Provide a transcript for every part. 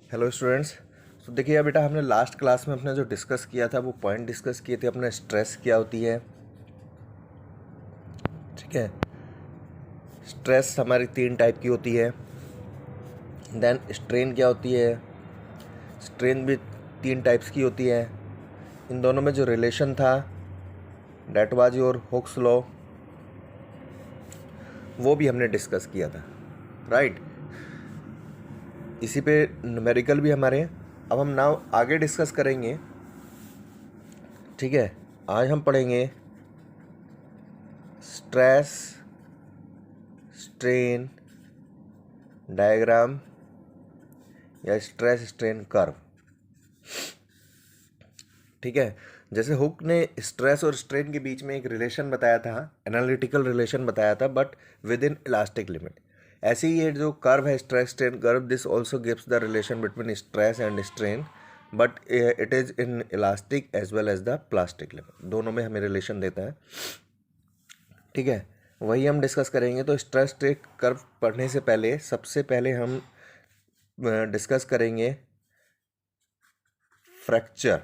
Hello students. तो देखिए बेटा, हमने लास्ट क्लास में अपना जो डिस्कस किया था वो पॉइंट डिस्कस किए थे। अपना स्ट्रेस क्या होती है, ठीक है। स्ट्रेस हमारी 3 टाइप की होती है। देन स्ट्रेन क्या होती है, स्ट्रेन भी 3 टाइप्स की होती है। इन दोनों में जो रिलेशन था that was your Hooke's law, वो भी हमने डिस्कस किया था, राइट। इसी पे न्यूमेरिकल भी हमारे हैं। अब हम नाउ आगे डिस्कस करेंगे, ठीक है। आज हम पढ़ेंगे स्ट्रेस स्ट्रेन डायग्राम या स्ट्रेस स्ट्रेन कर्व, ठीक है। जैसे हुक ने स्ट्रेस और स्ट्रेन के बीच में एक रिलेशन बताया था, एनालिटिकल रिलेशन बताया था, but within elastic limit. ऐसे ही ये जो कर्व है stress strain curve, this also gives the relation between stress and strain, but it is in elastic as well as the plastic limit, दोनों में हमें रिलेशन देता है, ठीक है। वही हम डिस्कस करेंगे। तो स्ट्रेस स्ट्रेन कर्व पढ़ने से पहले सबसे पहले हम डिस्कस करेंगे फ्रैक्चर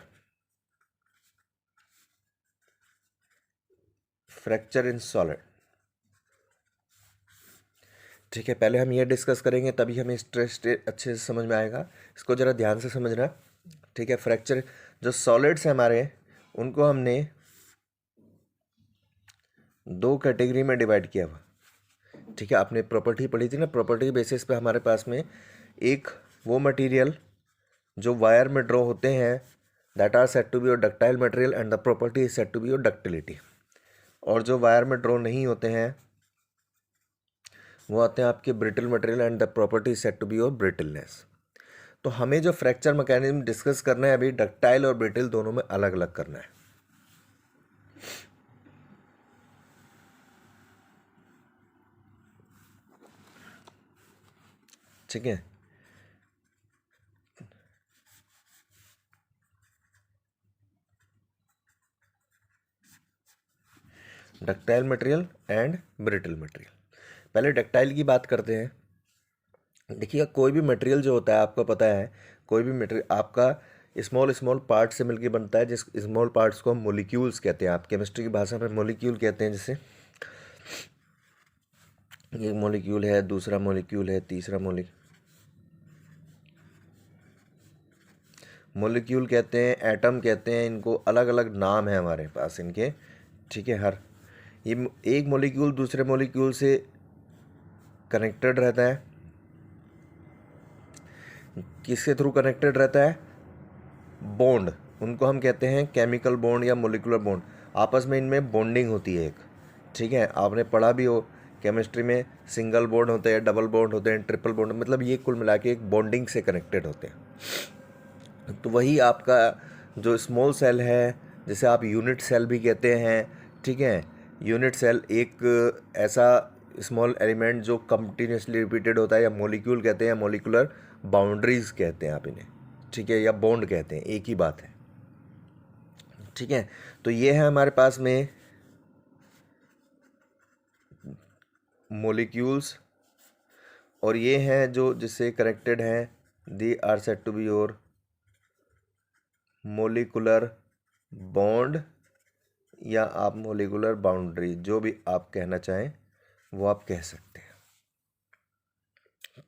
फ्रैक्चर इन सॉलिड, ठीक है। पहले हम ये डिस्कस करेंगे तभी हमें स्ट्रेस अच्छे से समझ में आएगा। इसको ज़रा ध्यान से समझना, ठीक है। फ्रैक्चर, जो सॉलिड्स हैं हमारे, उनको हमने 2 कैटेगरी में डिवाइड किया हुआ, ठीक है। आपने प्रॉपर्टी पढ़ी थी ना, प्रॉपर्टी बेसिस पे हमारे पास में एक वो मटेरियल जो वायर में ड्रॉ होते हैं, that are said to be your ductile material and the property is said to be your ductility. और जो वायर में ड्रॉ नहीं होते हैं वो आते हैं आपके brittle material and the property is said to be your brittleness. तो हमें जो फ्रैक्चर मैकेनिज्म डिस्कस करना है अभी, डक्टाइल और ब्रिटल दोनों में अलग अलग करना है, ठीक है। Ductile material and brittle material. पहले डक्टाइल की बात करते हैं। देखिए, कोई भी मटेरियल जो होता है, आपको पता है, कोई भी मटेरियल आपका स्मॉल स्मॉल पार्ट से मिलकर बनता है, जिस स्मॉल पार्ट्स को हम मोलिक्यूल्स कहते हैं। आप केमिस्ट्री की भाषा में मोलिक्यूल कहते हैं। जैसे एक मोलिक्यूल है, दूसरा मोलिक्यूल है, तीसरा मोलिक्यूल कहते हैं, एटम कहते हैं। इनको अलग अलग नाम है हमारे पास इनके, ठीक है। हर ये एक मोलिक्यूल दूसरे मोलिक्यूल से कनेक्टेड रहता है। किसके थ्रू कनेक्टेड रहता है? बॉन्ड, उनको हम कहते हैं केमिकल बॉन्ड या मोलिकुलर बॉन्ड। आपस में इनमें बॉन्डिंग होती है एक, ठीक है। आपने पढ़ा भी हो केमिस्ट्री में, सिंगल बॉन्ड होते हैं, डबल बॉन्ड होते हैं, ट्रिपल बॉन्ड, मतलब ये कुल मिला के एक बॉन्डिंग से कनेक्टेड होते हैं। तो वही आपका जो स्मॉल सेल है, जिसे आप यूनिट सेल भी कहते हैं, ठीक है। यूनिट सेल एक ऐसा स्मॉल एलिमेंट जो कंटिन्यूसली रिपीटेड होता है, या मॉलिक्यूल कहते हैं, मॉलिकुलर बाउंड्रीज कहते हैं आप इन्हें, ठीक है, या बॉन्ड कहते हैं, एक ही बात है, ठीक है। तो ये है हमारे पास में मॉलिक्यूल्स, और ये हैं जो जिससे कनेक्टेड हैं, they are said to be your molecular bond, या आप मोलिकुलर बाउंड्री, जो भी आप कहना चाहें वो आप कह सकते हैं,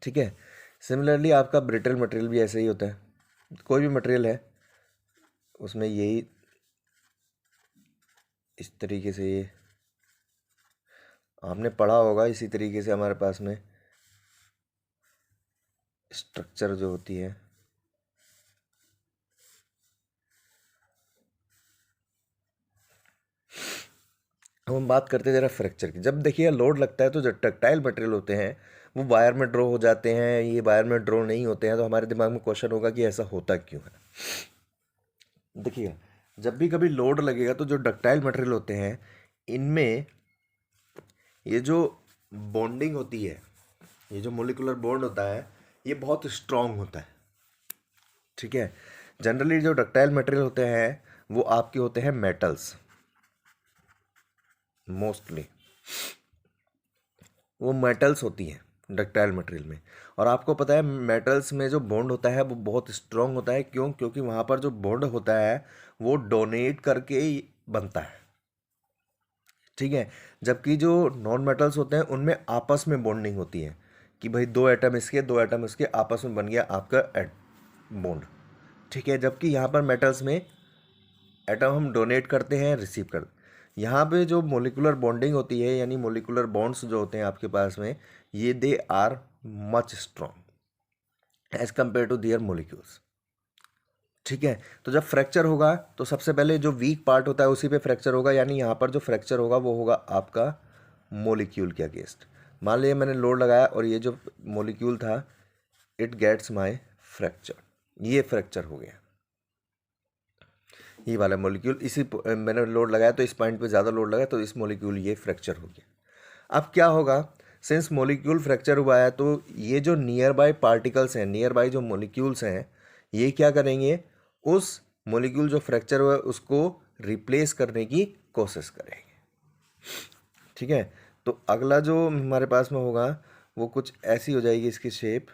ठीक है। सिमिलरली आपका ब्रिटल मटेरियल भी ऐसे ही होता है। कोई भी मटेरियल है उसमें यही इस तरीके से, ये आपने पढ़ा होगा, इसी तरीके से हमारे पास में स्ट्रक्चर जो होती है। अब हम बात करते हैं जरा फ्रैक्चर की। जब देखिए लोड लगता है तो जो डक्टाइल मटेरियल होते हैं वो वायर में ड्रॉ हो जाते हैं, ये वायर में ड्रॉ नहीं होते हैं। तो हमारे दिमाग में क्वेश्चन होगा कि ऐसा होता क्यों है। देखिए, जब भी कभी लोड लगेगा तो जो डक्टाइल मटेरियल होते हैं इनमें ये जो बॉन्डिंग होती है, ये जो मोलिकुलर बॉन्ड होता है, ये बहुत स्ट्रांग होता है, ठीक है। जनरली जो डक्टाइल मटेरियल होते हैं वो आपके होते हैं मेटल्स, मोस्टली वो मेटल्स होती हैं। डक्टाइल मटेरियल में। और आपको पता है मेटल्स में जो बॉन्ड होता है वो बहुत स्ट्रॉन्ग होता है, क्यों? क्योंकि वहाँ पर जो बॉन्ड होता है वो डोनेट करके ही बनता है, ठीक है। जबकि जो नॉन मेटल्स होते हैं उनमें आपस में बॉन्डिंग होती है कि भाई दो एटम इसके दो एटम इसके आपस में बन गया आपका बॉन्ड, ठीक है। जबकि यहाँ पर मेटल्स में एटम हम डोनेट करते हैं, रिसीव करते हैं। यहाँ पे जो मोलिकुलर बॉन्डिंग होती है यानी मोलिकुलर बॉन्ड्स जो होते हैं आपके पास में, ये they are much strong as compare to their molecules, ठीक है। तो जब फ्रैक्चर होगा तो सबसे पहले जो वीक पार्ट होता है उसी पे फ्रैक्चर होगा, यानी यहाँ पर जो फ्रैक्चर होगा वो होगा आपका मोलिक्यूल के अगेंस्ट। मान लीजिए मैंने लोड लगाया और ये जो मोलिक्यूल था इट गेट्स माय फ्रैक्चर, ये फ्रैक्चर हो गया, ये वाला मॉलिक्यूल इसी मैंने लोड लगाया तो इस पॉइंट पे ज़्यादा लोड लगा तो इस मॉलिक्यूल ये फ्रैक्चर हो गया। अब क्या होगा, सिंस मॉलिक्यूल फ्रैक्चर हुआ है तो ये जो नियर बाय पार्टिकल्स हैं, नियर बाय जो मॉलिक्यूल्स हैं, ये क्या करेंगे, उस मॉलिक्यूल जो फ्रैक्चर हुआ है उसको रिप्लेस करने की कोशिश करेंगे, ठीक है। तो अगला जो हमारे पास में होगा वो कुछ ऐसी हो जाएगी इसकी शेप,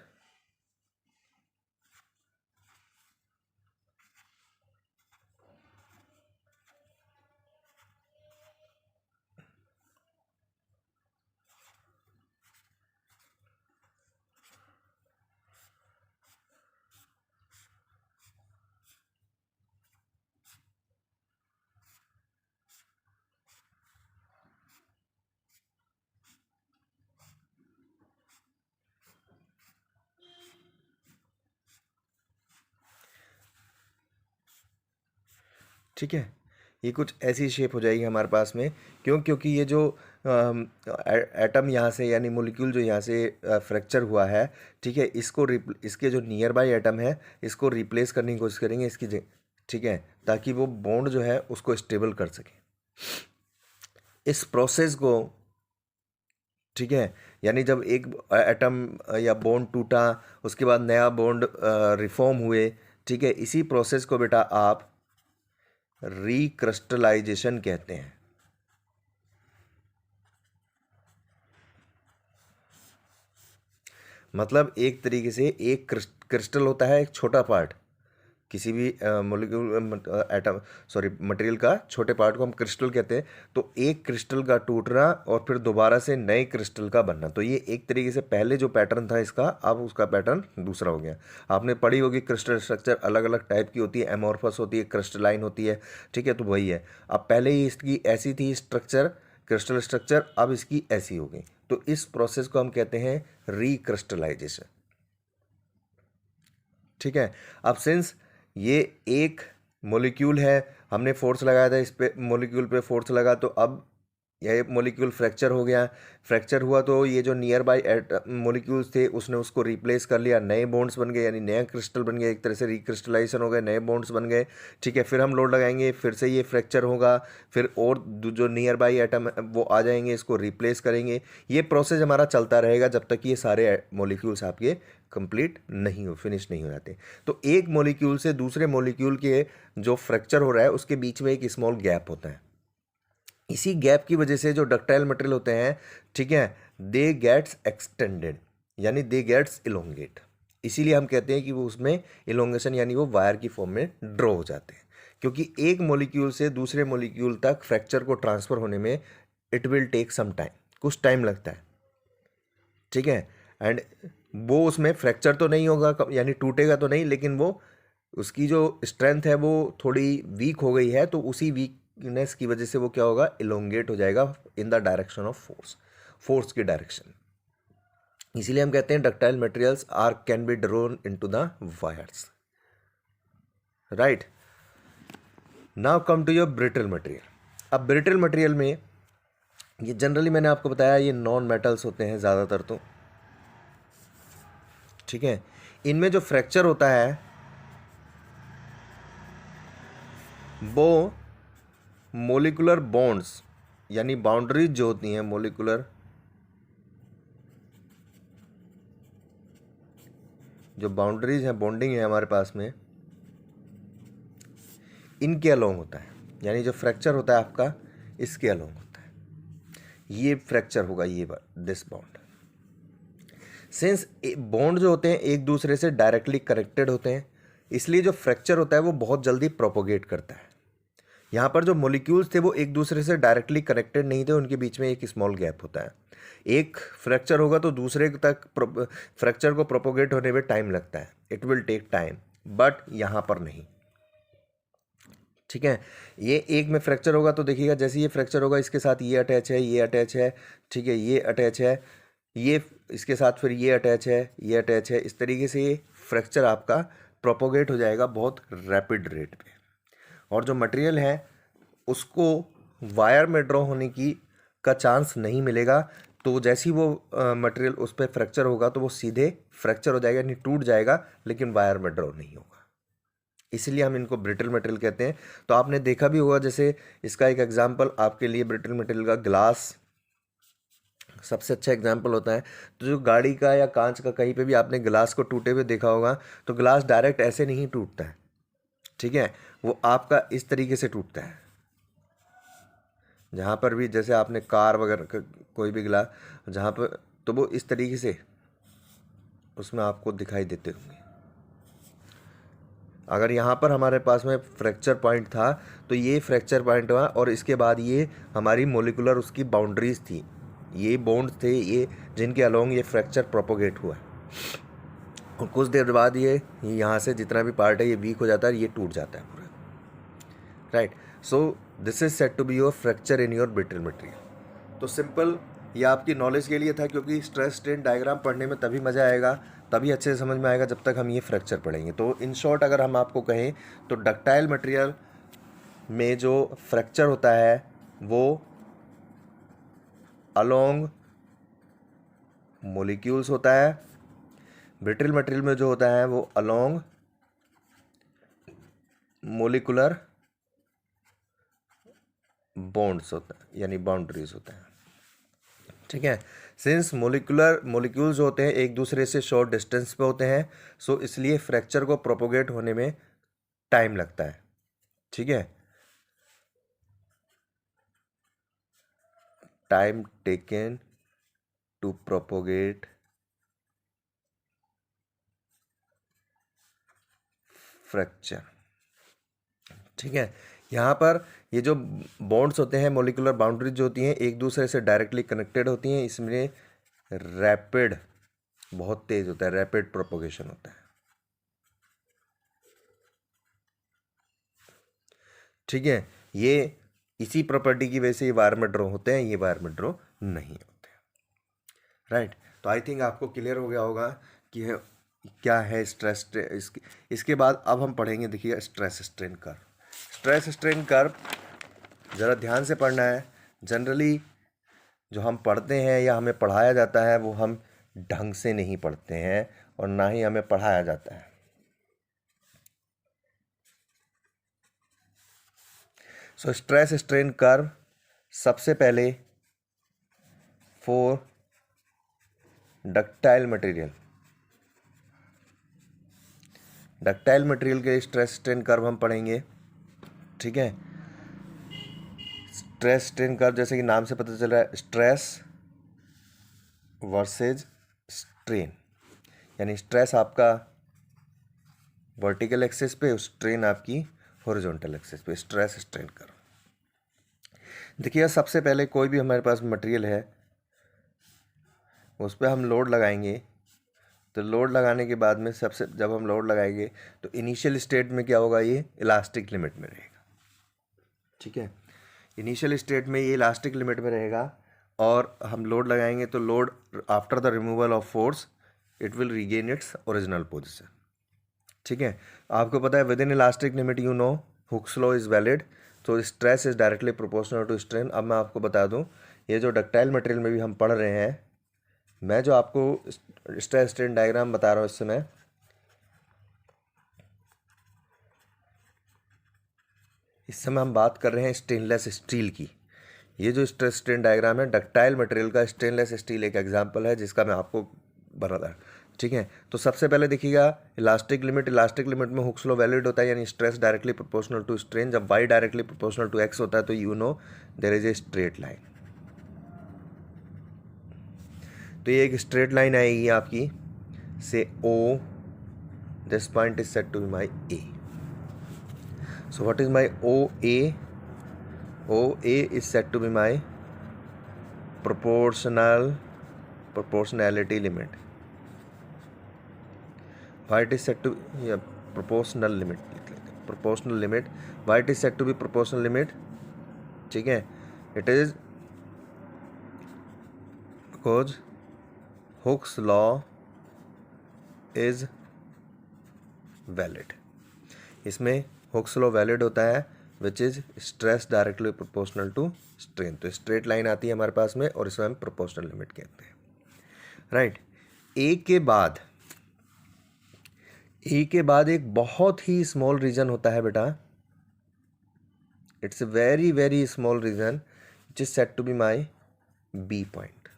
ठीक है। ये कुछ ऐसी शेप हो जाएगी हमारे पास में, क्यों? क्योंकि ये जो एटम यहाँ से यानी मोलिक्यूल जो यहाँ से फ्रैक्चर हुआ है, ठीक है, इसको इसके जो नियर बाय एटम है इसको रिप्लेस करने की कोशिश करेंगे इसकी ठीक है, ताकि वो बॉन्ड जो है उसको स्टेबल कर सके इस प्रोसेस को, ठीक है। यानी जब एक एटम या बॉन्ड टूटा उसके बाद नया बॉन्ड रिफॉर्म हुए, ठीक है, इसी प्रोसेस को बेटा आप रिक्रिस्टलाइजेशन कहते हैं। मतलब एक तरीके से एक क्रिस्टल होता है, एक छोटा पार्ट किसी भी मोलिक्यूल एटम सॉरी मटेरियल का छोटे पार्ट को हम क्रिस्टल कहते हैं। तो एक क्रिस्टल का टूटना और फिर दोबारा से नए क्रिस्टल का बनना, तो ये एक तरीके से पहले जो पैटर्न था इसका अब उसका पैटर्न दूसरा हो गया। आपने पढ़ी होगी क्रिस्टल स्ट्रक्चर अलग अलग टाइप की होती है, एमोर्फस होती है, क्रिस्टलाइन होती है, ठीक है। तो वही है, अब पहले ही इसकी ऐसी थी स्ट्रक्चर क्रिस्टल स्ट्रक्चर, अब इसकी ऐसी हो गई। तो इस प्रोसेस को हम कहते हैं रिक्रिस्टलाइजेशन, ठीक है। अब सिंस ये एक मॉलिक्यूल है, हमने फोर्स लगाया था इस पे मॉलिक्यूल पे फोर्स लगा, तो अब यह मॉलिक्यूल फ्रैक्चर हो गया। फ्रैक्चर हुआ तो ये जो नियर बाय मॉलिक्यूल्स थे उसने उसको रिप्लेस कर लिया, नए बॉन्ड्स बन गए, यानी नया क्रिस्टल बन गया, एक तरह से रिक्रिस्टलाइजेशन हो गए, नए बॉन्ड्स बन गए, ठीक है। फिर हम लोड लगाएंगे, फिर से ये फ्रैक्चर होगा, फिर और जो नियर बाय एटम वो आ जाएंगे, इसको रिप्लेस करेंगे। ये प्रोसेस हमारा चलता रहेगा जब तक ये सारे मॉलिक्यूल्स आपके कंप्लीट नहीं हो, फिनिश नहीं हो जाते। तो एक मॉलिक्यूल से दूसरे मॉलिक्यूल के जो फ्रैक्चर हो रहा है उसके बीच में एक स्मॉल गैप होता है। इसी गैप की वजह से जो डक्टाइल मटेरियल होते हैं, ठीक है, दे गेट्स एक्सटेंडेड यानी दे गेट्स इलोंगेट। इसीलिए हम कहते हैं कि वो उसमें इलोंगेशन यानी वो वायर की फॉर्म में ड्रॉ हो जाते हैं, क्योंकि एक मॉलिक्यूल से दूसरे मॉलिक्यूल तक फ्रैक्चर को ट्रांसफर होने में it will take some time, कुछ टाइम लगता है, ठीक है। एंड वो उसमें फ्रैक्चर तो नहीं होगा यानी टूटेगा तो नहीं, लेकिन वो उसकी जो स्ट्रेंथ है वो थोड़ी वीक हो गई है, तो उसी वीकनेस की वजह से वो क्या होगा, इलोंगेट हो जाएगा in the direction of force, force की डायरेक्शन। इसीलिए हम कहते हैं ductile materials are can be drawn into the wires, right. Now come to your brittle material. अब ब्रिटल मटेरियल में ये जनरली मैंने आपको बताया ये नॉन मेटल्स होते हैं ज़्यादातर, तो ठीक है, इनमें जो फ्रैक्चर होता है वो मोलिकुलर बॉन्ड्स यानी बाउंड्रीज जो होती हैं, मोलिकुलर जो बाउंड्रीज हैं, बॉन्डिंग है हमारे पास में, इनके अलोंग होता है। यानी जो फ्रैक्चर होता है आपका इसके अलोंग होता है, ये फ्रैक्चर होगा, ये दिस बॉन्ड। सिंस बॉन्ड जो होते हैं एक दूसरे से डायरेक्टली कनेक्टेड होते हैं, इसलिए जो फ्रैक्चर होता है वो बहुत जल्दी प्रोपोगेट करता है। यहाँ पर जो मोलिक्यूल्स थे वो एक दूसरे से डायरेक्टली कनेक्टेड नहीं थे, उनके बीच में एक स्मॉल गैप होता है। एक फ्रैक्चर होगा तो दूसरे तक फ्रैक्चर को प्रोपोगेट होने में टाइम लगता है, it will take time, but यहाँ पर नहीं। ठीक है, ये एक में फ्रैक्चर होगा तो देखिएगा जैसे ये फ्रैक्चर होगा इसके साथ ये अटैच है, ये अटैच है, ठीक है, ये अटैच है, ये इसके साथ फिर ये अटैच है, ये अटैच है, इस तरीके से ये फ्रैक्चर आपका प्रोपोगेट हो जाएगा बहुत रैपिड रेट पे। और जो मटेरियल है उसको वायर में ड्रॉ होने की का चांस नहीं मिलेगा, तो जैसे ही वो मटेरियल उस पर फ्रैक्चर होगा तो वो सीधे फ्रैक्चर हो जाएगा, यानी टूट जाएगा, लेकिन वायर में ड्रॉ नहीं होगा। इसलिए हम इनको ब्रिटल मटेरियल कहते हैं। तो आपने देखा भी होगा, जैसे इसका एक एग्जांपल आपके लिए ब्रिटल मटेरियल का ग्लास सबसे अच्छा एग्जांपल होता है। तो जो गाड़ी का या कांच का कहीं पे भी आपने ग्लास को टूटे हुए देखा होगा, तो ग्लास डायरेक्ट ऐसे नहीं टूटता है, ठीक है, वो आपका इस तरीके से टूटता है। जहाँ पर भी जैसे आपने कार वगैरह कोई भी ग्लास जहाँ पर, तो वो इस तरीके से उसमें आपको दिखाई देते होंगे। अगर यहाँ पर हमारे पास में फ्रैक्चर पॉइंट था तो ये फ्रैक्चर पॉइंट हुआ, और इसके बाद ये हमारी मोलिकुलर उसकी बाउंड्रीज थी, ये बॉन्ड्स थे ये जिनके अलोंग ये फ्रैक्चर प्रोपोगेट हुआ, और कुछ देर बाद ये यहाँ से जितना भी पार्ट है ये वीक हो जाता है, ये टूट जाता है पूरा, right. So this is said to be your fracture in your brittle material. तो सिंपल ये आपकी नॉलेज के लिए था, क्योंकि स्ट्रेस स्ट्रेन डायग्राम पढ़ने में तभी मज़ा आएगा, तभी अच्छे से समझ में आएगा जब तक हम ये फ्रैक्चर पढ़ेंगे। तो इन शॉर्ट अगर हम आपको कहें तो डक्टाइल मटेरियल में जो फ्रैक्चर होता है वो अलोंग मोलिक्यूल्स होता है, ब्रिटल मटेरियल में जो होता है वो अलोंग मोलिकुलर बॉन्ड्स होता है, यानी बाउंड्रीज होता है, ठीक है। सिंस मोलिक्यूल्स होते हैं एक दूसरे से शॉर्ट डिस्टेंस पे होते हैं, सो इसलिए फ्रैक्चर को प्रोपोगेट होने में टाइम लगता है, ठीक है, time taken to propagate fracture, ठीक है। यहाँ पर ये जो बॉन्ड्स होते हैं, मोलिकुलर बाउंड्रीज जो होती हैं एक दूसरे से डायरेक्टली कनेक्टेड होती हैं, इसमें रैपिड बहुत तेज होता है, रैपिड प्रोपोगेशन होता है, ठीक है। ये इसी प्रॉपर्टी की वजह से ये वायर में ड्रॉ होते हैं, ये वायर में ड्रॉ नहीं होते, राइट। तो आई थिंक आपको क्लियर हो गया होगा कि क्या है स्ट्रेस। इसके बाद अब हम पढ़ेंगे, देखिए stress strain curve. Stress strain curve ज़रा ध्यान से पढ़ना है। जनरली जो हम पढ़ते हैं या हमें पढ़ाया जाता है वो हम ढंग से नहीं पढ़ते हैं, और ना ही हमें पढ़ाया जाता है। सो स्ट्रेस स्ट्रेन कर्व सबसे पहले for ductile material, ductile material के स्ट्रेस स्ट्रेन कर्व हम पढ़ेंगे, ठीक है। स्ट्रेस स्ट्रेन कर्व जैसे कि नाम से पता चल रहा है, स्ट्रेस वर्सेज स्ट्रेन, यानी स्ट्रेस आपका वर्टिकल एक्सिस पे, स्ट्रेन आपकी हॉरिजॉन्टल एक्सिस पे, स्ट्रेस स्ट्रेन कर्व। देखिए सबसे पहले कोई भी हमारे पास मटेरियल है उस पर हम लोड लगाएंगे, तो लोड लगाने के बाद में सबसे जब हम लोड लगाएंगे तो इनिशियल स्टेट में क्या होगा, ये इलास्टिक लिमिट में रहेगा, ठीक है। इनिशियल स्टेट में ये इलास्टिक लिमिट में रहेगा, और हम लोड लगाएंगे तो load after the removal of force it will regain its original position, ठीक है। आपको पता है within elastic limit you know Hooke's law is valid, तो stress is directly proportional to strain. अब मैं आपको बता दूं, ये जो डक्टाइल मटेरियल में भी हम पढ़ रहे हैं, मैं जो आपको स्ट्रेस स्ट्रेन डायग्राम बता रहा हूँ इस समय हम बात कर रहे हैं स्टेनलेस स्टील की। ये जो स्ट्रेस स्ट्रेन डायग्राम है डक्टाइल मटेरियल का, स्टेनलेस स्टील एक एग्जांपल है जिसका मैं आपको बता रहा, ठीक है। तो सबसे पहले देखिएगा इलास्टिक लिमिट, इलास्टिक लिमिट में हुक्स लॉ वैलिड होता है, यानी stress directly proportional to strain. जब Y directly proportional to X होता है तो you know there is a straight line. तो ये एक स्ट्रेट लाइन आएगी आपकी, से O, this point is said to be my A. So what is my OA? OA is said to be my proportionality limit. Why it is said to be proportional limit? Proportional limit. Why it is said to be proportional limit? ठीक है, it is because Hooke's law is valid. इसमें Hooke's law valid होता है, which is stress directly proportional to strain. तो straight line आती है हमारे पास में और इसमें हम प्रोपोर्शनल लिमिट कहते हैं, राइट। ए के बाद एक बहुत ही स्मॉल रीजन होता है बेटा, it's a very very small region which is set to be my B point.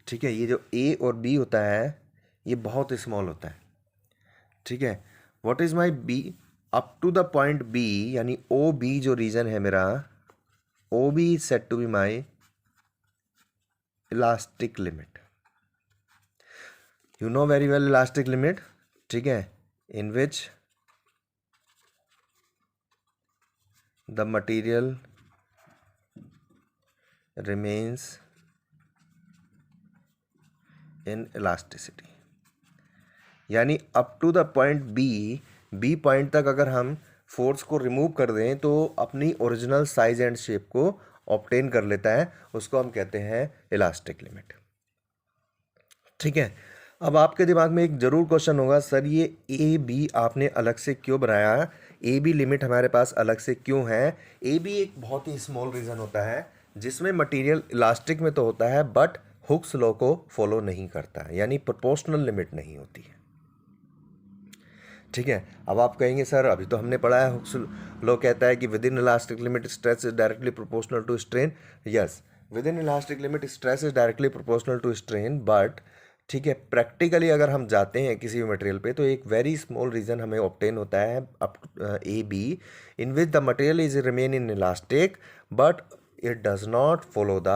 ठीक है, ये जो ए और बी होता है ये बहुत स्मॉल होता है। ठीक है, what is my B up to the point B, यानी ओ बी जो रीजन है मेरा, O B is set to be my elastic limit. You know very well elastic limit. ठीक है, in which the material remains in elasticity, यानी up to the point B point तक अगर हम force को रिमूव कर दें तो अपनी ओरिजिनल साइज एंड शेप को ऑब्टेन कर लेता है, उसको हम कहते हैं इलास्टिक लिमिट। ठीक है, अब आपके दिमाग में एक जरूर क्वेश्चन होगा, सर ये ए बी आपने अलग से क्यों बनाया, ए बी लिमिट हमारे पास अलग से क्यों है। ए बी एक बहुत ही स्मॉल रीजन होता है जिसमें मटेरियल इलास्टिक में तो होता है बट हुक्स लॉ को फॉलो नहीं करता है, यानी प्रोपोर्शनल लिमिट नहीं होती है। ठीक है, अब आप कहेंगे सर अभी तो हमने पढ़ा है हुक्स लॉ कहता है कि within elastic limit stress is directly proportional to strain. Yes, within elastic limit stress is directly proportional to strain, but ठीक है, प्रैक्टिकली अगर हम जाते हैं किसी भी मटेरियल पे तो एक वेरी स्मॉल रीजन हमें ऑब्टेन होता है up A B, in which the material is remain in elastic but it does not follow the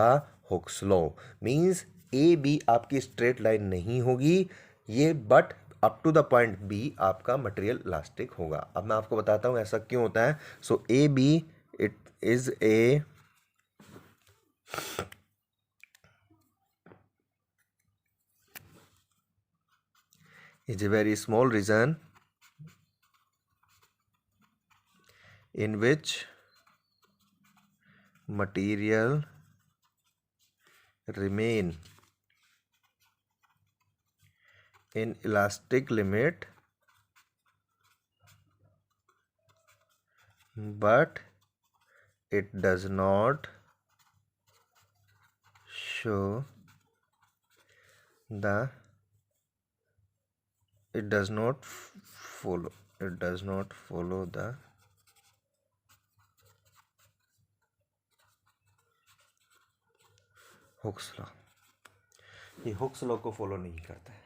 Hooke's law. Means A B आपकी स्ट्रेट लाइन नहीं होगी ये, but up to the point B आपका material elastic होगा। अब मैं आपको बताता हूँ ऐसा क्यों होता है। So A B it is a very small region in which material remain in elastic limit but it does not show the it does not follow the Hooke's law. ये हुक्स लॉ को follow नहीं करता है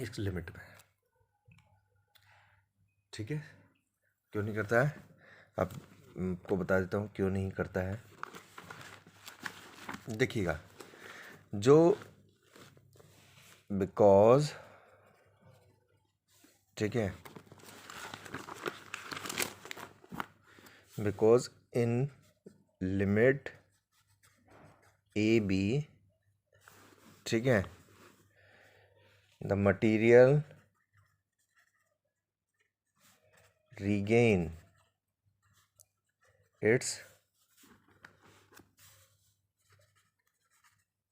इस limit में। ठीक है, क्यों नहीं करता है आपको बता देता हूँ क्यों नहीं करता है। देखिएगा, जो बिकॉज, ठीक है, because in limit A B, ठीक है, the material regain its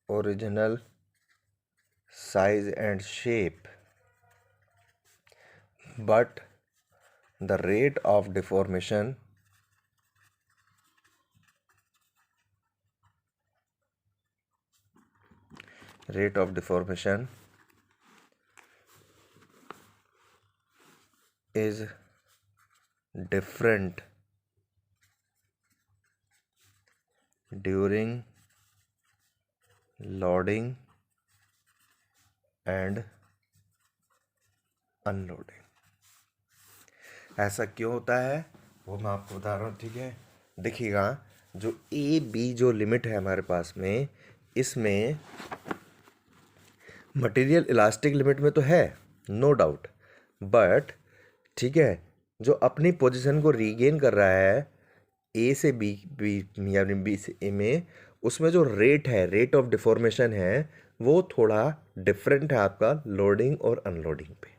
original size and shape, but the rate of deformation is different during loading and unloading. ऐसा क्यों होता है वो मैं आपको बता रहा हूँ। ठीक है, देखिएगा, जो ए बी जो लिमिट है हमारे पास में, इसमें मटेरियल इलास्टिक लिमिट में तो है, नो डाउट, बट ठीक है, जो अपनी पोजीशन को रीगेन कर रहा है ए से बी, यानी बी से ए में, उसमें जो रेट है, रेट ऑफ डिफॉर्मेशन है, वो थोड़ा डिफरेंट है आपका लोडिंग और अनलोडिंग पे।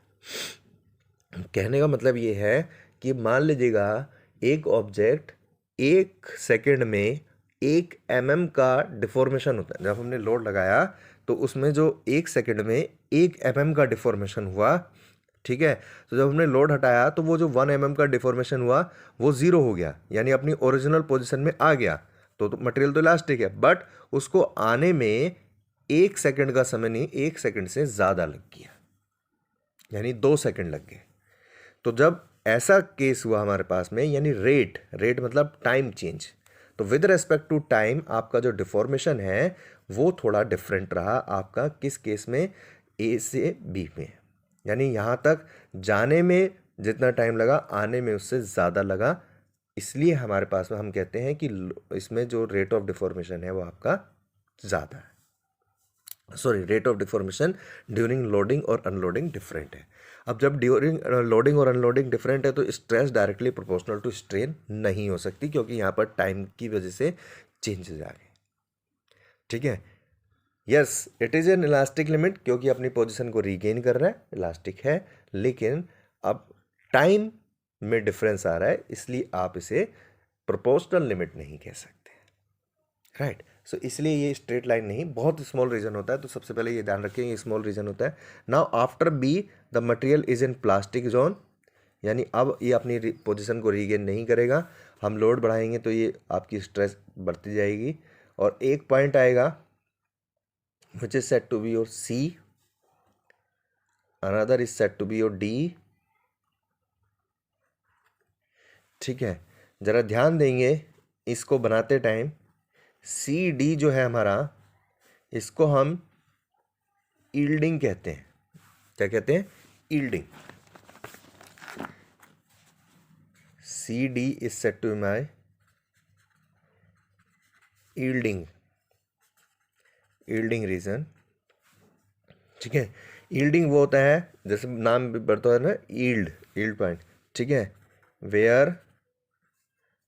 कहने का मतलब ये है कि मान लीजिएगा एक ऑब्जेक्ट 1 सेकंड में 1 mm का डिफॉर्मेशन होता है। जब हमने लोड लगाया तो उसमें जो 1 सेकंड में 1 mm का डिफॉर्मेशन हुआ, ठीक है। तो जब हमने लोड हटाया तो वो जो 1 mm का डिफॉर्मेशन हुआ वो ज़ीरो हो गया, यानी अपनी ओरिजिनल पोजीशन में आ गया। तो मटेरियल तो इलास्टिक है, बट उसको आने में 1 सेकंड का समय नहीं, 1 सेकंड से ज़्यादा लग गया, यानी 2 सेकंड लग गए। तो जब ऐसा केस हुआ हमारे पास में, यानी रेट मतलब टाइम चेंज, तो विद रेस्पेक्ट टू टाइम आपका जो डिफॉर्मेशन है वो थोड़ा डिफरेंट रहा आपका। किस केस में? ए से बी में, यानी यहाँ तक जाने में जितना टाइम लगा आने में उससे ज़्यादा लगा। इसलिए हमारे पास में हम कहते हैं कि इसमें जो रेट ऑफ डिफॉर्मेशन है वो आपका ज़्यादा है। Sorry, rate of deformation during loading और अनलोडिंग डिफरेंट है। अब जब ड्यूरिंग लोडिंग और अनलोडिंग डिफरेंट है तो stress directly proportional to strain नहीं हो सकती, क्योंकि यहाँ पर टाइम की वजह से चेंजेस आ गए, ठीक है। Yes, it is an elastic limit, क्योंकि अपनी पोजीशन को रीगेन कर रहा है, इलास्टिक है, लेकिन अब टाइम में डिफरेंस आ रहा है, इसलिए आप इसे प्रोपोर्शनल लिमिट नहीं कह सकते, राइट। सो इसलिए ये स्ट्रेट लाइन नहीं, बहुत स्मॉल रीजन होता है, तो सबसे पहले ये ध्यान रखें ये स्मॉल रीजन होता है। Now after be the material is in plastic zone, यानी अब ये अपनी पोजीशन को रीगेन नहीं करेगा। हम लोड बढ़ाएंगे तो ये आपकी स्ट्रेस बढ़ती जाएगी, और एक पॉइंट आएगा which is said to be your C, another is said to be your D, ठीक है। जरा ध्यान देंगे इसको बनाते टाइम, सी डी जो है हमारा, इसको हम यील्डिंग कहते हैं। क्या कहते हैं? Yielding. C D is set to my yielding region, ठीक है। यील्डिंग वो होता है, जैसे नाम भी बढ़ता है ना, यील्ड पॉइंट, ठीक है, where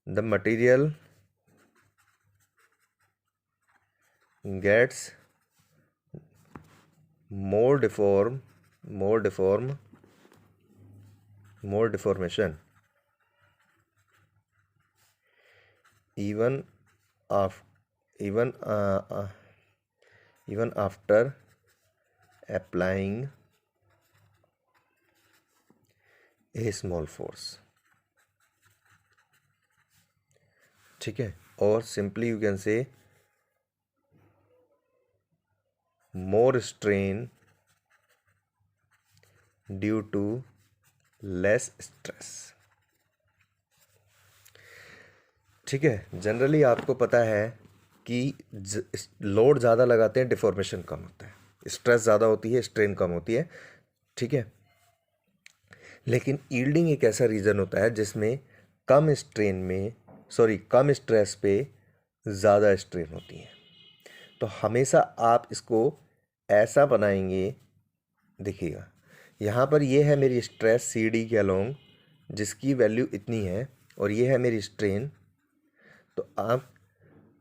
the material gets more deformation even after applying a small force, ठीक है। और simply you can say more strain due to less stress, ठीक है। जनरली आपको पता है कि लोड ज़्यादा लगाते हैं डिफॉर्मेशन कम होता है, स्ट्रेस ज़्यादा होती है स्ट्रेन कम होती है, ठीक है। लेकिन यील्डिंग एक ऐसा रीज़न होता है जिसमें कम स्ट्रेस पे ज़्यादा स्ट्रेन होती है। तो हमेशा आप इसको ऐसा बनाएंगे, देखिएगा यहाँ पर ये है मेरी स्ट्रेस सी डी के अलोंग, जिसकी वैल्यू इतनी है, और ये है मेरी स्ट्रेन। तो आप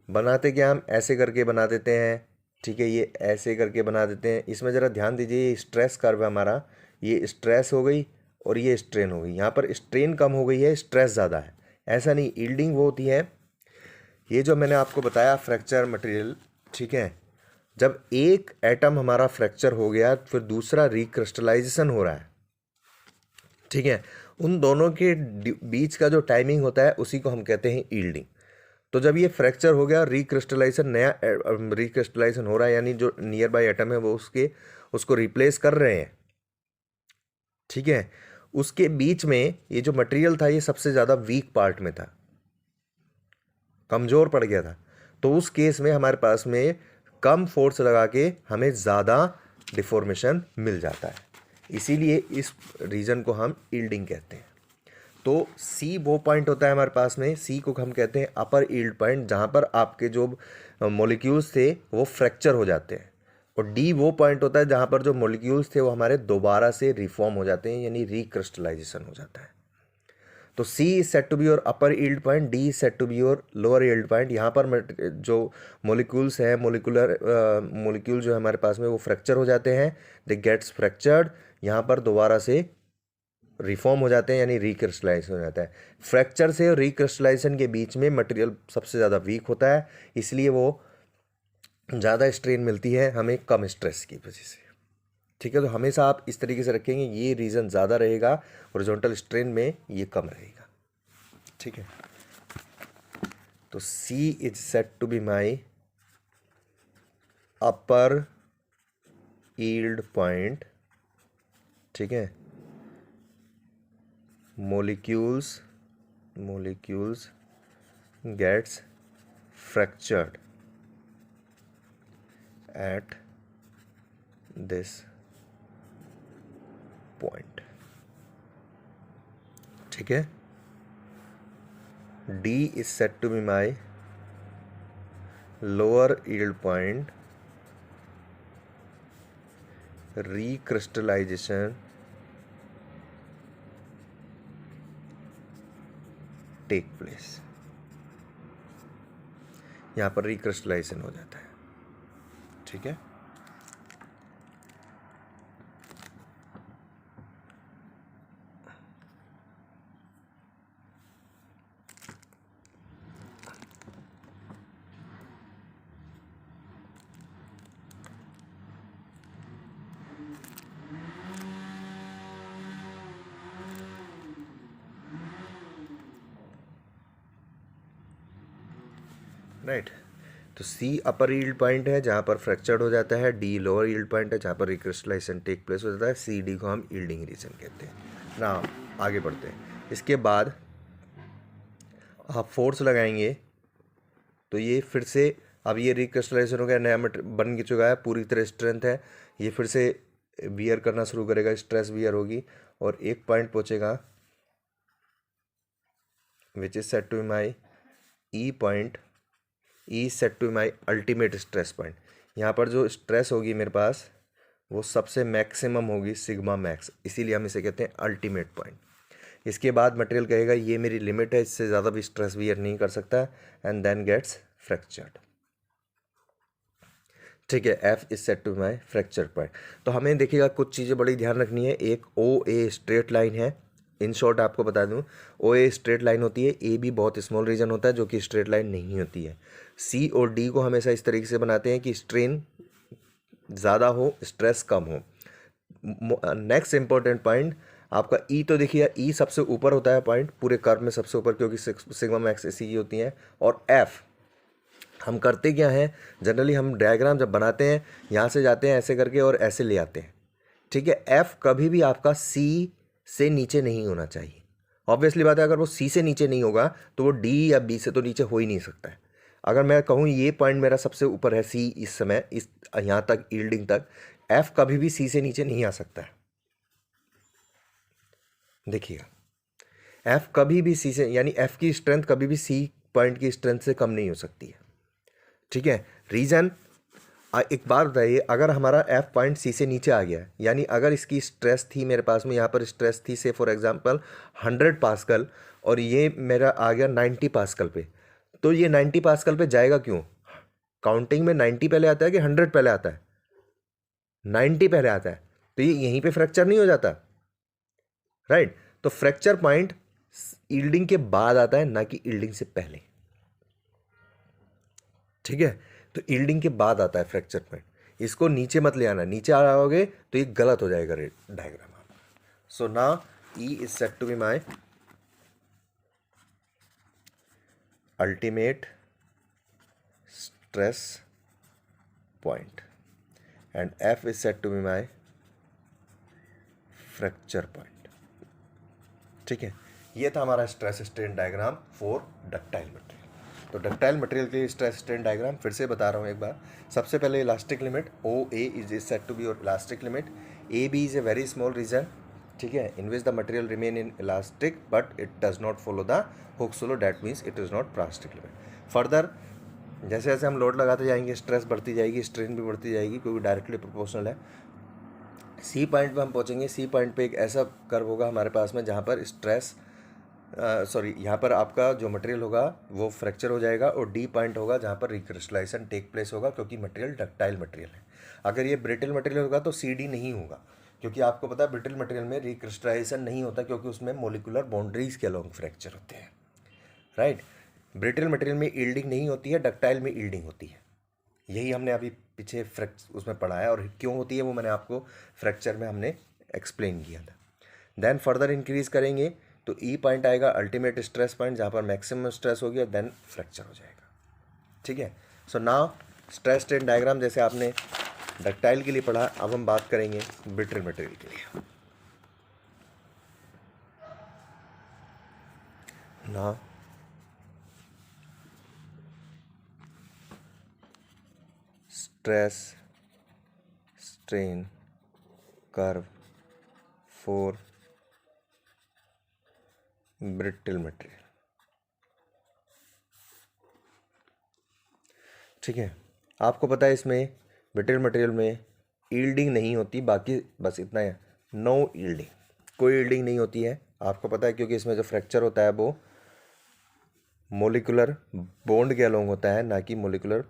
बनाते क्या, हम ऐसे करके बना देते हैं, ठीक है, ये ऐसे करके बना देते हैं। इसमें ज़रा ध्यान दीजिए, ये स्ट्रेस कर्व है हमारा, ये स्ट्रेस हो गई और ये स्ट्रेन हो गई। यहाँ पर स्ट्रेन कम हो गई है, स्ट्रेस ज़्यादा है, ऐसा नहीं। यील्डिंग वो होती है, ये जो मैंने आपको बताया फ्रैक्चर मटेरियल, ठीक है, जब एक एटम हमारा फ्रैक्चर हो गया फिर दूसरा रिक्रिस्टलाइजेशन हो रहा है, ठीक है, उन दोनों के बीच का जो टाइमिंग होता है उसी को हम कहते हैं यील्डिंग। तो जब ये फ्रैक्चर हो गया, रिक्रिस्टलाइजेशन, नया रिक्रिस्टलाइजेशन हो रहा है, यानी जो नियर बाय एटम है वो उसको रिप्लेस कर रहे हैं, ठीक है। उसके बीच में ये जो मटेरियल था ये सबसे ज़्यादा वीक पार्ट में था, कमज़ोर पड़ गया था। तो उस केस में हमारे पास में कम फोर्स लगा के हमें ज़्यादा डिफॉर्मेशन मिल जाता है, इसीलिए इस रीजन को हम यील्डिंग कहते हैं। तो सी वो पॉइंट होता है हमारे पास में, सी को हम कहते हैं अपर यील्ड पॉइंट, जहाँ पर आपके जो मॉलिक्यूल्स थे वो फ्रैक्चर हो जाते हैं, और डी वो पॉइंट होता है जहाँ पर जो मॉलिक्यूल्स थे वो हमारे दोबारा से रिफॉर्म हो जाते हैं, यानी रिक्रिस्टलाइजेशन हो जाता है। तो C is set to be your upper yield point, D is set to be your lower yield point. यहाँ पर जो मॉलिक्यूल्स हैं, मॉलिक्यूल जो हमारे पास में वो फ्रैक्चर हो जाते हैं, दे गेट्स फ्रैक्चर्ड, यहाँ पर दोबारा से रिफॉर्म हो जाते हैं, यानी रिक्रिस्टलाइज हो जाता है। फ्रैक्चर से और रिक्रिस्टलाइजेशन के बीच में मटेरियल सबसे ज़्यादा वीक होता है, इसलिए वो ज़्यादा स्ट्रेन मिलती है हमें कम स्ट्रेस की वजह से। ठीक है, तो हमेशा आप इस तरीके से रखेंगे, ये रीज़न ज़्यादा रहेगा, हॉरिजॉन्टल स्ट्रेन में ये कम रहेगा। ठीक है, तो C is set to be my upper yield point. ठीक है, molecules gets fractured at this point। ठीक है, D is said to be my lower yield point, recrystallization take place. यहाँ पर रिक्रिस्टलाइजेशन हो जाता है। ठीक है, राइट। तो C अपर यील्ड पॉइंट है जहाँ पर फ्रैक्चर्ड हो जाता है, D लोअर यील्ड पॉइंट है जहाँ पर रिक्रिस्टलाइजेशन टेक प्लेस हो जाता है, CD को हम यील्डिंग रीजन कहते हैं ना। आगे बढ़ते हैं, इसके बाद आप फोर्स लगाएंगे तो ये फिर से, अब ये रिक्रिस्टलाइजेशन हो गया, नया मटेरियल बन चुका है, पूरी तरह स्ट्रेंथ है, ये फिर से वियर करना शुरू करेगा, स्ट्रेस वियर होगी, और एक पॉइंट पहुँचेगा which is set to my E point. E said to my ultimate stress point. यहाँ पर जो स्ट्रेस होगी मेरे पास वो सबसे मैक्सिमम होगी, सिग्मा मैक्स, इसीलिए हम इसे कहते हैं अल्टीमेट पॉइंट। इसके बाद मटेरियल कहेगा ये मेरी लिमिट है, इससे ज़्यादा भी स्ट्रेस वियर नहीं कर सकता, एंड देन गेट्स फ्रैक्चर्ड। ठीक है, F is set to my fracture point. तो हमें देखिएगा कुछ चीज़ें बड़ी ध्यान रखनी है। एक OA स्ट्रेट लाइन है, इन शॉर्ट आपको बता दूं, OA स्ट्रेट लाइन होती है, AB बहुत स्मॉल रीजन होता है जो कि स्ट्रेट लाइन नहीं होती है। C और D को हमेशा इस तरीके से बनाते हैं कि स्ट्रेन ज़्यादा हो, स्ट्रेस कम हो। नेक्स्ट इंपॉर्टेंट पॉइंट आपका E, तो देखिए E सबसे ऊपर होता है पॉइंट पूरे कर्व में, सबसे ऊपर, क्योंकि सिग्मा मैक्स इसी की होती हैं। और F हम करते क्या हैं, जनरली हम डायग्राम जब बनाते हैं यहाँ से जाते हैं ऐसे करके और ऐसे ले आते हैं। ठीक है, F कभी भी आपका C से नीचे नहीं होना चाहिए। ऑब्वियसली बात है, अगर वो C से नीचे नहीं होगा तो वो D या B से तो नीचे हो ही नहीं सकता है। अगर मैं कहूँ ये पॉइंट मेरा सबसे ऊपर है C, इस समय इस यहाँ तक यील्डिंग तक, F कभी भी C से नीचे नहीं आ सकता है। देखिएगा, F कभी भी C से, यानी F की स्ट्रेंथ कभी भी C पॉइंट की स्ट्रेंथ से कम नहीं हो सकती है। ठीक है, रीज़न, एक बार बताइए, अगर हमारा F पॉइंट C से नीचे आ गया, यानी अगर इसकी स्ट्रेस थी मेरे पास में, यहाँ पर स्ट्रेस थी से फॉर एग्जांपल 100 पास्कल, और ये मेरा आ गया 90 पास्कल पे, तो ये 90 पास्कल पे जाएगा क्यों? काउंटिंग में 90 पहले आता है कि 100 पहले आता है? 90 पहले आता है, तो ये यहीं पे फ्रैक्चर नहीं हो जाता, राइट। तो फ्रैक्चर पॉइंट यील्डिंग के बाद आता है, ना कि यील्डिंग से पहले। ठीक है, तो यील्डिंग के बाद आता है फ्रैक्चर पॉइंट, इसको नीचे मत ले आना, नीचे आ रहोगे तो ये गलत हो जाएगा diagram. So now E is set to be my ultimate stress point and F is set to be my fracture point. ठीक है, ये था हमारा stress strain diagram for ductile material. तो डक्टाइल मटेरियल के लिए स्ट्रेस स्ट्रेन डायग्राम फिर से बता रहा हूँ एक बार। सबसे पहले elastic limit, OA is set to be your elastic limit, AB is a very small region, ठीक है, in which the material remain in elastic but it does not follow the Hooke's law, that means it is not plastic limit. Further, जैसे जैसे हम load लगाते जाएंगे stress बढ़ती जाएगी, strain भी बढ़ती जाएगी, क्योंकि डायरेक्टली प्रोपोर्शनल है। सी पॉइंट पे हम पहुंचेंगे। सी पॉइंट पे एक ऐसा कर्व होगा हमारे पास में जहाँ पर स्ट्रेस यहाँ पर आपका जो मटेरियल होगा वो फ्रैक्चर हो जाएगा, और डी पॉइंट होगा जहाँ पर रिक्रिस्टलाइजेशन टेक प्लेस होगा, क्योंकि मटेरियल डक्टाइल मटेरियल है। अगर ये ब्रिटल मटेरियल होगा तो सी डी नहीं होगा, क्योंकि आपको पता है ब्रिटल मटेरियल में रिक्रिस्टलाइजेशन नहीं होता, क्योंकि उसमें मोलिकुलर बाउंड्रीज के अलोंग फ्रैक्चर होते हैं, राइट। ब्रिटल मटेरियल में यील्डिंग नहीं होती है, डक्टाइल में यील्डिंग होती है। यही हमने अभी पीछे उसमें पढ़ा है, और क्यों होती है वो मैंने आपको फ्रैक्चर में हमने एक्सप्लेन किया था। देन फर्दर इंक्रीज करेंगे तो ई पॉइंट आएगा, अल्टीमेट स्ट्रेस पॉइंट, जहाँ पर मैक्सिमम स्ट्रेस होगी, और देन फ्रैक्चर हो जाएगा। ठीक है। So now stress strain diagram जैसे आपने डक्टाइल के लिए पढ़ा, अब हम बात करेंगे ब्रिटल मटेरियल के लिए। ना stress strain curve for brittle material. ठीक है। आपको पता है इसमें ब्रिटल मटेरियल में यील्डिंग नहीं होती, बाकी बस इतना है, नो यील्डिंग, कोई यील्डिंग नहीं होती है। आपको पता है क्योंकि इसमें जो फ्रैक्चर होता है वो मोलिकुलर बॉन्ड के अलोंग होता है, ना कि मोलिकुलर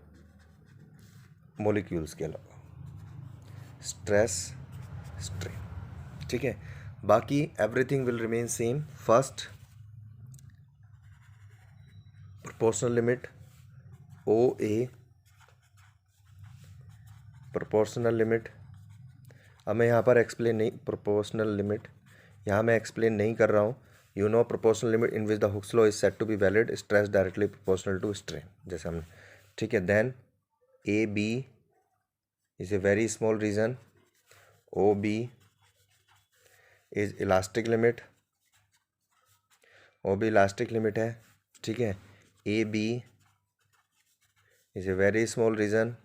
मोलिक्यूल्स के अलोंग। Stress strain. ठीक है। बाकी everything will remain same. First proportional limit O A, proportional limit. अब मैं यहाँ पर एक्सप्लेन नहीं, प्रोपोर्शनल लिमिट यहाँ मैं एक्सप्लेन नहीं कर रहा हूँ। You know proportional limit in which the Hooke's law is said to be valid, stress directly proportional to strain, जैसे हमने। ठीक है। Then A B is a very small region, O B is elastic limit, O B elastic limit है। ठीक है। A B is a very small region,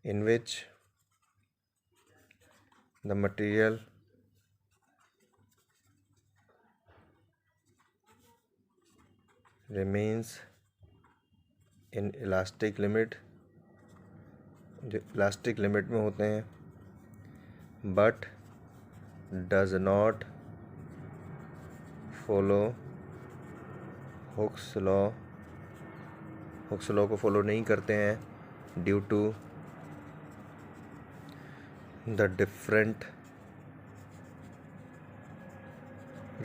in which the material remains in elastic limit, जो elastic limit में होते हैं, but does not follow Hooke's law, Hooke's law को follow नहीं करते हैं, due to the different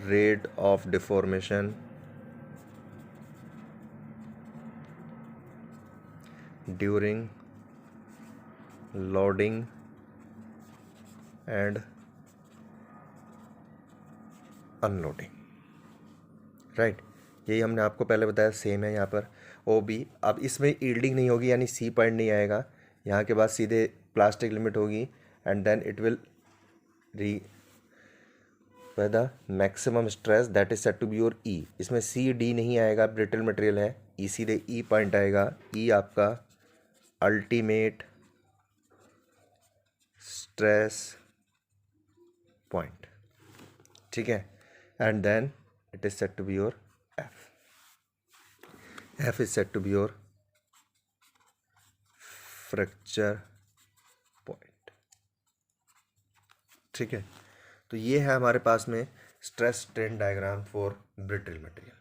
rate of deformation during loading and unloading, right. यही हमने आपको पहले बताया, सेम है यहाँ पर। ओ बी, अब इसमें यील्डिंग नहीं होगी, यानी सी पॉइंट नहीं आएगा, यहाँ के बाद सीधे प्लास्टिक लिमिट होगी, and then it will where the maximum stress that is said to be your E। इसमें C D नहीं आएगा, ब्रिटल मटेरियल है, E सीधे E पॉइंट आएगा। E आपका अल्टीमेट स्ट्रेस पॉइंट। ठीक है। And then it is said to be your F। F is said to be your fracture point. ठीक है। तो ये है हमारे पास में stress strain diagram for brittle material.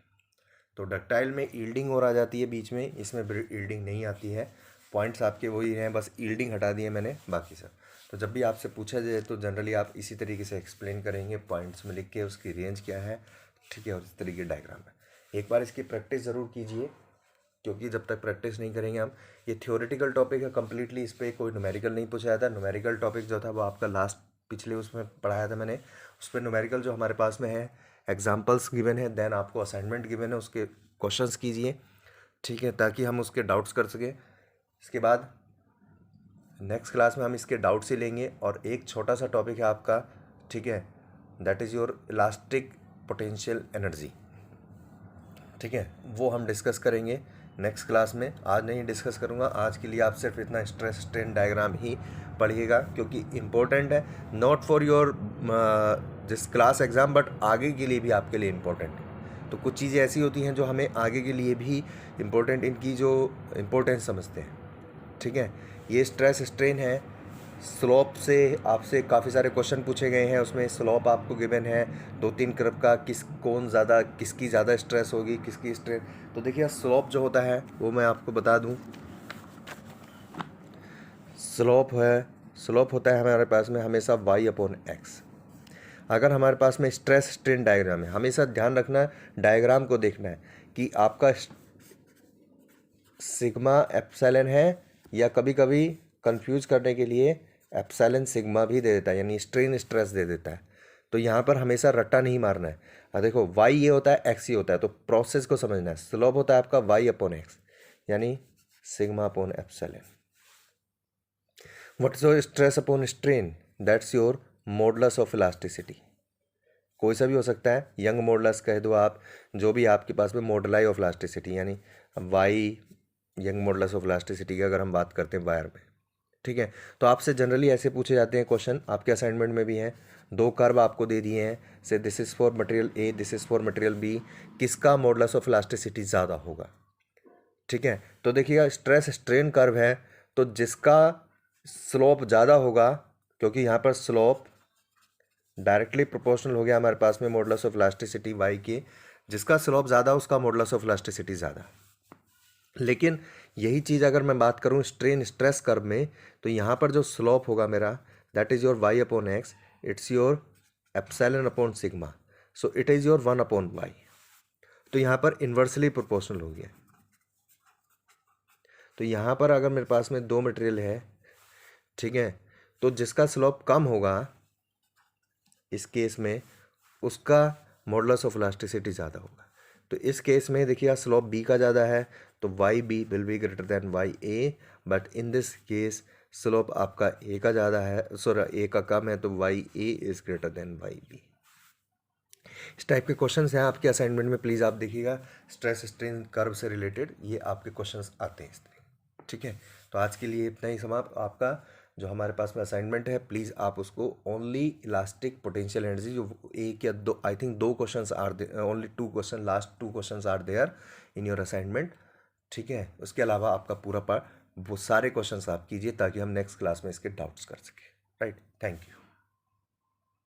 तो डक्टाइल में यील्डिंग और आ जाती है बीच में, इसमें यील्डिंग नहीं आती है। पॉइंट्स आपके वही हैं, बस यील्डिंग हटा दिए मैंने, बाकी सब। तो जब भी आपसे पूछा जाए तो जनरली आप इसी तरीके से एक्सप्लेन करेंगे, पॉइंट्स में लिख के उसकी रेंज क्या है। ठीक है। और इस तरीके डायग्राम है। एक बार इसकी प्रैक्टिस ज़रूर कीजिए, क्योंकि जब तक प्रैक्टिस नहीं करेंगे हम, ये थ्योरेटिकल टॉपिक है कम्प्लीटली, इस पर कोई न्यूमेरिकल नहीं पूछा जाता। न्यूमेरिकल टॉपिक जो था वो आपका लास्ट पिछले उसमें पढ़ाया था मैंने, उस पर न्यूमेरिकल जो हमारे पास में है, एग्जांपल्स गिवन है, देन आपको असाइनमेंट गिवन है, उसके क्वेश्चंस कीजिए। ठीक है। ताकि हम उसके डाउट्स कर सकें। इसके बाद नेक्स्ट क्लास में हम इसके डाउट्स ही लेंगे, और एक छोटा सा टॉपिक है आपका, ठीक है, that is your elastic potential energy. ठीक है। वो हम डिस्कस करेंगे नेक्स्ट क्लास में, आज नहीं डिस्कस करूँगा। आज के लिए आप सिर्फ इतना स्ट्रेस स्ट्रेन डायग्राम ही पढ़िएगा, क्योंकि इम्पोर्टेंट है, not for your this class exam, but आगे के लिए भी आपके लिए इम्पोर्टेंट है। तो कुछ चीज़ें ऐसी होती हैं जो हमें आगे के लिए भी इम्पोर्टेंट, इनकी जो इम्पोर्टेंस समझते हैं। ठीक है, ये स्ट्रेस स्ट्रेन है। स्लोप से आपसे काफ़ी सारे क्वेश्चन पूछे गए हैं, उसमें स्लोप आपको गिवन है 2-3 कर्व का, किसकी ज़्यादा स्ट्रेस होगी, किसकी स्ट्रेन। तो देखिए स्लोप जो होता है वो मैं आपको बता दूं, स्लोप होता है हमारे पास में हमेशा y/x। अगर हमारे पास में स्ट्रेस स्ट्रेन डायग्राम है, हमेशा ध्यान रखना डायग्राम को देखना है कि आपका सिग्मा एप्सिलॉन है, या कभी कभी कंफ्यूज करने के लिए एप्सिलॉन सिग्मा भी दे देता है, यानी स्ट्रेन स्ट्रेस दे देता है। तो यहाँ पर हमेशा रट्टा नहीं मारना है। देखो y ये होता है, x ये होता है, तो प्रोसेस को समझना है। स्लोप होता है आपका y/x, यानी sigma upon epsilon. What is your stress upon strain? That's your modulus of elasticity. कोई सा भी हो सकता है, यंग मॉडुलस कह दो आप, जो भी आपके पास में मॉडुलाई ऑफ इलास्टिसिटी, यानी Y Young modulus of elasticity की अगर हम बात करते हैं वायर में। ठीक है, तो आपसे जनरली ऐसे पूछे जाते हैं क्वेश्चन, आपके असाइनमेंट में भी हैं। 2 कर्व आपको दे दिए हैं, say this is for material A, this is for material B, किसका मॉडुलस ऑफ इलास्टिसिटी ज़्यादा होगा। ठीक है, तो देखिएगा स्ट्रेस स्ट्रेन कर्व है, तो जिसका स्लोप ज़्यादा होगा, क्योंकि यहाँ पर स्लोप डायरेक्टली प्रोपोर्शनल हो गया हमारे पास में मॉडुलस ऑफ इलास्टिसिटी वाई के, जिसका स्लोप ज़्यादा उसका मॉडुलस ऑफ इलास्टिसिटी ज़्यादा। लेकिन यही चीज़ अगर मैं बात करूँ स्ट्रेन स्ट्रेस कर्व में, तो यहाँ पर जो स्लोप होगा मेरा, that is your y/x, it's your epsilon upon sigma, so it is your 1/y। तो यहाँ पर इन्वर्सली प्रोपोर्शनल हो गया। तो यहाँ पर अगर मेरे पास में 2 मटेरियल है, ठीक है, तो जिसका स्लोप कम होगा इस केस में, उसका मॉडुलस ऑफ इलास्टिसिटी ज़्यादा होगा। तो इस केस में देखिए स्लोप बी का ज़्यादा है, तो Y B will be greater than Y A, but in this case slope आपका ए का ज़्यादा है, सॉरी ए का कम है, तो Y A is greater than Y B. इस टाइप के क्वेश्चंस हैं आपके असाइनमेंट में, प्लीज़ आप देखिएगा। स्ट्रेस स्ट्रेन कर्व से रिलेटेड ये आपके क्वेश्चंस आते हैं इस तरह। ठीक है, तो आज के लिए इतना ही समाप्त। आपका जो हमारे पास में असाइनमेंट है, प्लीज़ आप उसको ओनली इलास्टिक पोटेंशियल एनर्जी, जो 1 या 2, I think 2 questions are, only 2 question, last 2 questions are there in your assignment. ठीक है, उसके अलावा आपका पूरा वो सारे क्वेश्चंस आप कीजिए, ताकि हम नेक्स्ट क्लास में इसके डाउट्स कर सकें। Right, thank you.